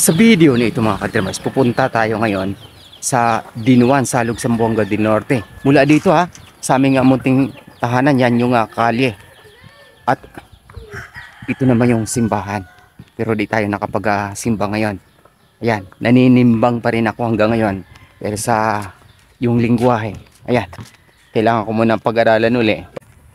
Sa video nito mga kadreamers, pupunta tayo ngayon sa Dinuan, Salug, Zamboanga del Norte. Mula dito sa aming munting tahanan, yan yung kalye. At ito naman yung simbahan. Pero di tayo nakapag-simba ngayon. Ayan, naninimbang pa rin ako hanggang ngayon. Pero sa yung lingwahe, ayan, kailangan ko muna pag-aralan uli.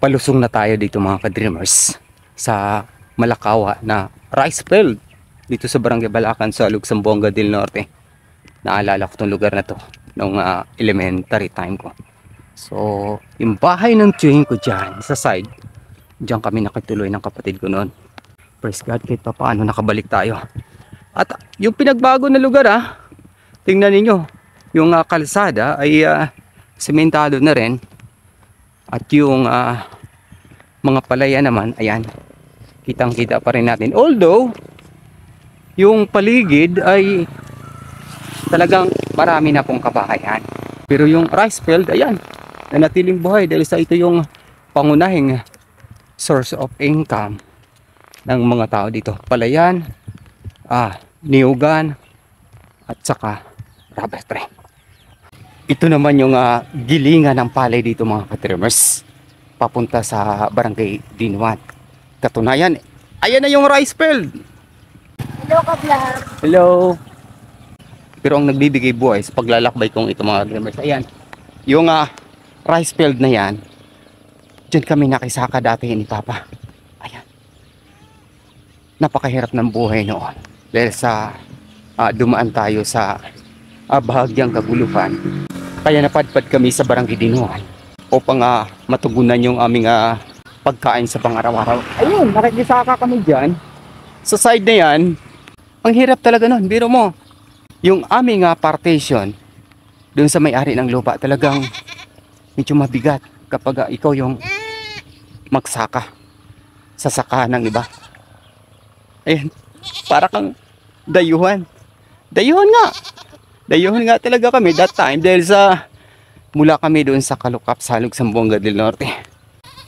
Palusong na tayo dito mga kadreamers sa Malakawa na rice field. Dito sa Barangay Balacan, Salug, Zamboanga del Norte. Naalala ko itong lugar na to nung elementary time ko. So, yung bahay ng tiyuhin ko dyan, sa side, dyan kami nakituloy ng kapatid ko noon. Praise God, kahit pa paano nakabalik tayo. At yung pinagbago na lugar tingnan ninyo, yung kalsada ay sementado na rin. At yung mga palaya naman, ayan, kitang kita pa rin natin. Although, yung paligid ay talagang marami na pong kabahayan. Pero yung rice field, ayan, nanatiling buhay dahil sa ito yung pangunahing source of income ng mga tao dito. Palayan, niyugan, at saka rubber tree. Ito naman yung gilingan ng palay dito mga kadreamers, papunta sa Barangay Dinuan. Katunayan, ayan na yung rice field. Hello, ka-vlog. Hello. Pero ang nagbibigay buhay sa paglalakbay kong ito mga kadreamers, ayan, yung rice field na yan, dyan kami nakisaka dati ni Papa. Ayan, napakahirap ng buhay noon dahil sa dumaan tayo sa bahagyang kaguluhan. Kaya napadpad kami sa Barangay Dinuan upang matugunan yung aming pagkain sa pang-araw-araw. Ayun, nakikisaka kami dyan sa side na yan. Ang hirap talaga nun, biro mo. Yung aming partition doon sa may-ari ng lupa, talagang medyo mabigat kapag ikaw yung magsaka sa saka ng iba. Ayan, para kang dayuhan. Dayuhan nga. Dayuhan nga talaga kami that time dahil sa mula kami doon sa Kalukap, Salug, Zamboanga del Norte.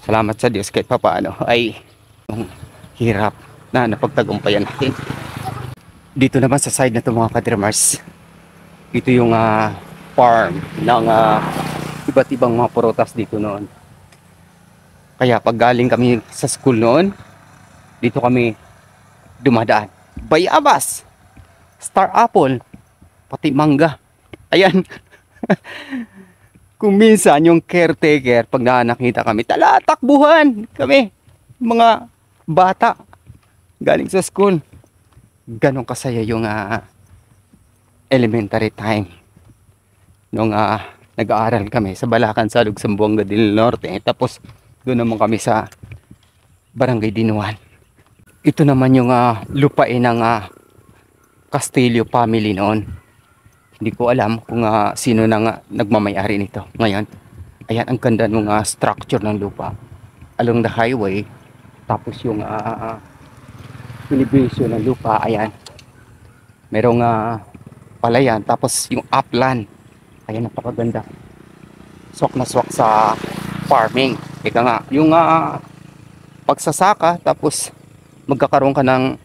Salamat sa Diyos kahit papaano ay yung hirap na napagtagumpayan natin. Dito naman sa side na ito mga kadreamers, ito yung farm ng iba't ibang mga prutas dito noon. Kaya pag galing kami sa school noon, dito kami dumadaan. Bayabas, star apple, pati mangga. Ayan. Kung minsan yung caretaker, pag nakita kami, talatakbuhan kami, mga bata galing sa school. Ganon kasaya yung elementary time nung nag-aaral kami sa Balacan, Salug, Zamboanga del Norte. Tapos doon naman kami sa Barangay Dinuan. Ito naman yung lupain ng Castillo family noon. Hindi ko alam kung sino nang nagmamayari nito ngayon. Ayan, ang ganda ng structure ng lupa along the highway. Tapos yung elevation ng lupa, ayan, merong palayan, tapos yung upland, ayan, napakaganda. Swak na swak sa farming. Ika nga, yung pagsasaka, tapos magkakaroon ka ng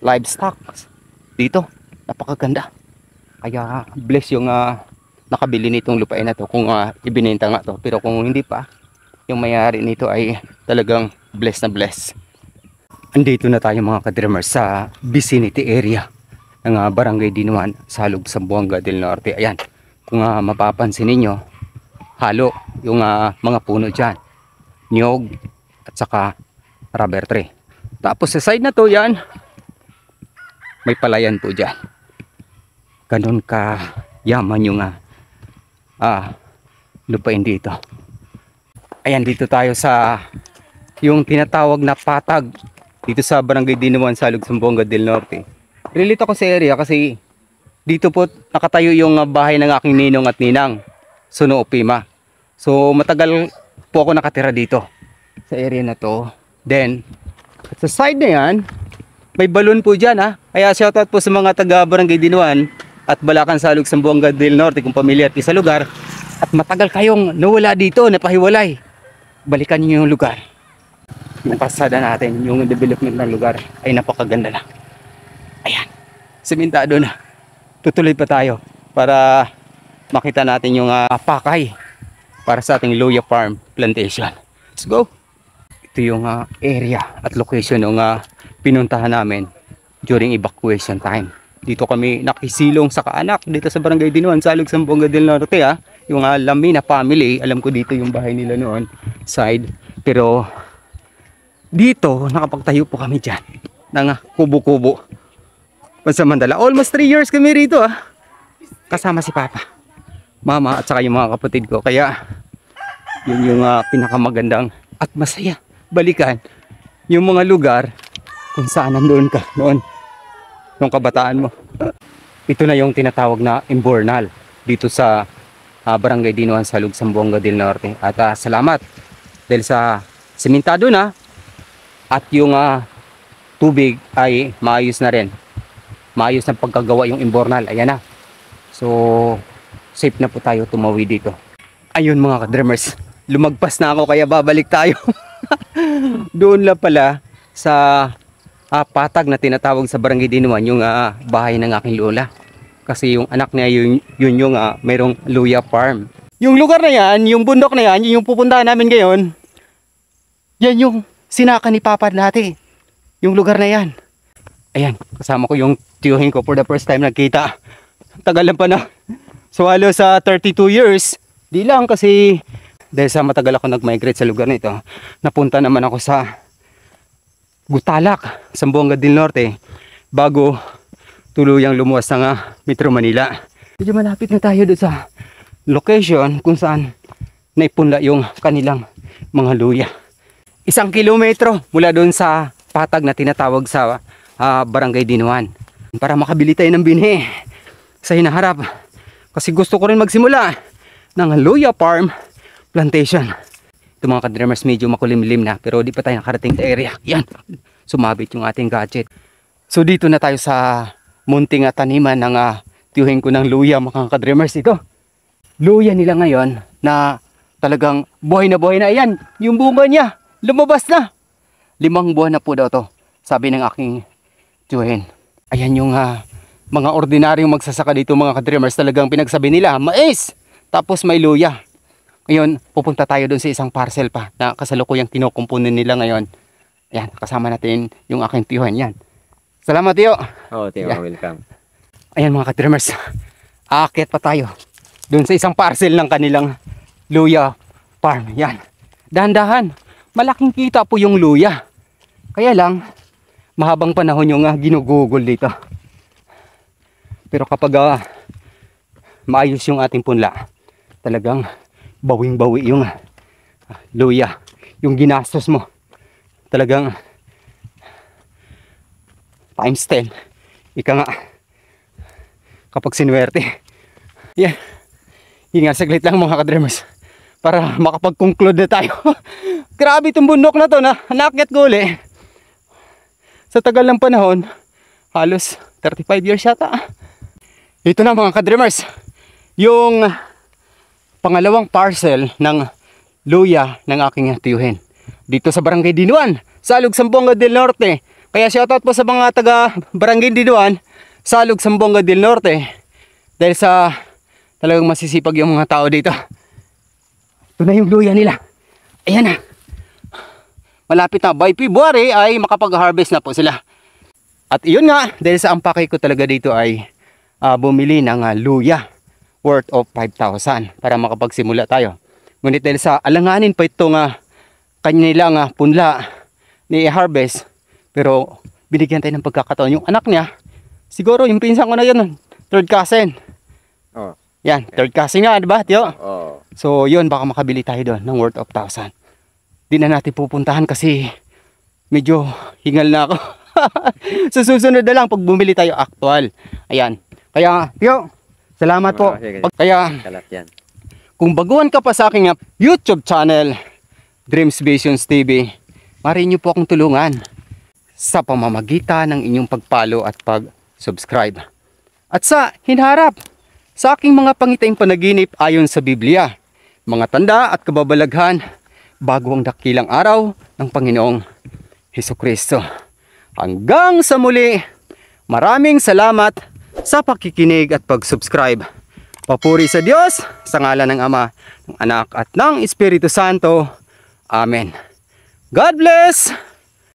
livestock dito, napakaganda. Kaya bless yung nakabili nitong lupain na to kung ibinenta nga to. Pero kung hindi pa, yung may-ari nito ay talagang bless na bless. Andito na tayo mga kadreamers sa vicinity area ng Barangay Dinuan, Salug, Zamboanga del Norte. Ayan, kung mapapansin ninyo, halo yung mga puno dyan, niyog at saka rubber tree. Tapos sa side na to, yan, may palayan po dyan. Ganon ka yaman yung lupain dito. Ayan, dito tayo sa yung tinatawag na patag dito sa Barangay Dinuan, Salug, Zamboanga del Norte. Relate ako sa area kasi dito po nakatayo yung bahay ng aking ninong at ninang, Suno Opima. So matagal po ako nakatira dito sa area na to. Then sa side na yan, may balon po dyan Kaya shoutout po sa mga taga Barangay Dinuan at Balacan, Salug, Zamboanga del Norte kung pamilyar sa lugar. At matagal kayong nawala dito, napahiwalay. Balikan niyo yung lugar. Yung pasada natin, yung development ng lugar ay napakaganda na. Ayan, sementado na. Tutuloy pa tayo para makita natin yung pakay para sa ating Luya Farm Plantation. Let's go! Ito yung area at location ng pinuntahan namin during evacuation time. Dito kami nakisilong sa kaanak dito sa Barangay Dinuan, Salug, Zamboanga del Norte. Yung Lamina family, alam ko dito yung bahay nila noon, side. Pero dito nakapagtayo po kami dyan ng kubo-kubo. Pansamantala, almost 3 years kami rito kasama si Papa, Mama at saka yung mga kapatid ko. Kaya yun yung pinakamagandang at masaya balikan yung mga lugar kung saan nandoon ka noon nung kabataan mo. Ito na yung tinatawag na Imbornal dito sa Barangay Dinuan, Salug, Zamboanga del Norte. At salamat dahil sa sementado na at yung tubig ay maayos na rin. Maayos na pagkagawa yung Imbornal. Ayan na. So safe na po tayo tumawi dito. Ayun mga ka-dreamers, lumagpas na ako kaya babalik tayo. Doon lang pala sa patag na tinatawag sa Barangay Dinuan yung bahay ng aking lola. Kasi yung anak niya yun yung mayroong Luya Farm. Yung lugar na yan, yung bundok na yan, yung pupuntahan namin ngayon, yan yung sinaka ni Papa dati. Yung lugar na yan. Ayan, kasama ko yung tiyuhin ko for the first time nagkita. Tagal lang pa na. So halos sa 32 years, di lang kasi dahil sa matagal ako nag-migrate sa lugar nito, napunta naman ako sa Gutalak, Zamboanga del Norte, bago tuluyang lumuwas ng Metro Manila. Medyo malapit na tayo doon sa location kung saan naipunla yung kanilang mga luya. 1 kilometro mula doon sa patag na tinatawag sa Barangay Dinuan. Para makabili tayo ng binhi sa hinaharap. Kasi gusto ko rin magsimula ng Luya Farm Plantation. Ito mga ka-dreamers, medyo makulimlim na pero di pa tayo nakarating sa area. Yan, sumabit yung ating gadget. So dito na tayo sa munting taniman ng tiyuhin ko ng luya mga ka-dreamers. Ito, luya nila ngayon na talagang buhay na yan. Yung bunga niya, lumabas na. 5 buwan na po daw to, sabi ng aking tiyuhin. Ayan yung mga ordinaryong magsasaka dito mga ka-dreamers. Talagang pinagsabi nila, mais, tapos may luya. Ngayon, pupunta tayo doon sa isang parcel pa na kasalukuyang kinukumpunin nila ngayon. Ayan, kasama natin yung aking tiyuhin. Yan. Salamat, tiyo. Oh, tiyo, Yeah. welcome. Ayan mga ka-dreamers, aakyat pa tayo doon sa isang parcel ng kanilang Luya Farm. Yan. Dahan-dahan, malaking kita po yung luya. Kaya lang, mahabang panahon yung ginugugol dito. Pero kapag maayos yung ating punla, talagang bawing-bawi yung luya. Yung ginastos mo, talagang times 10. Ika nga, kapag sinuwerte. Yan. Hinga saglit lang mga ka-dreamers para makapag-conclude na tayo. Grabe itong bundok na to na naakyat ko uli. Sa tagal ng panahon, halos 35 years yata. Ito na mga ka-dreamers, yung pangalawang parcel ng luya ng aking tiyuhin dito sa Barangay Dinuan, Salug, Zamboanga del Norte. Kaya shoutout po sa mga taga Barangay Dinuan, Salug, Zamboanga del Norte, dahil sa talagang masisipag yung mga tao dito. Ito na yung luya nila. Ayan na. Malapit na, by February ay makapag-harvest na po sila. At iyon nga, dahil sa ampakay ko talaga dito ay bumili ng luya worth of 5,000 para makapagsimula tayo. Ngunit dahil sa alanganin pa itong kanilang punla ni harvest, pero binigyan tayo ng pagkakataon. Yung anak niya, siguro yung pinsan ko na yun, third cousin. Oh. Yan, third cousin nga, di ba, tiyo? Oh. So yun, baka makabili tayo doon ng worth of 1,000. Di na natin pupuntahan kasi medyo hingal na ako. Sa susunod na lang pag bumili tayo actual. Ayan. Kaya, tiyo, salamat po. Sige. Kaya, Kalat yan. kung baguhan ka pa sa aking YouTube channel, Dreams Visions TV, maaari niyo po akong tulungan sa pamamagitan ng inyong pag-follow at pag-subscribe. At sa hinaharap, sa aking mga pangitaing panaginip ayon sa Biblia, mga tanda at kababalaghan bago ang dakilang araw ng Panginoong Hesukristo. Hanggang sa muli, Maraming salamat sa pakikinig at pag-subscribe. Papuri sa Diyos, sa ngalan ng Ama, ng Anak at ng Espiritu Santo. Amen. God bless!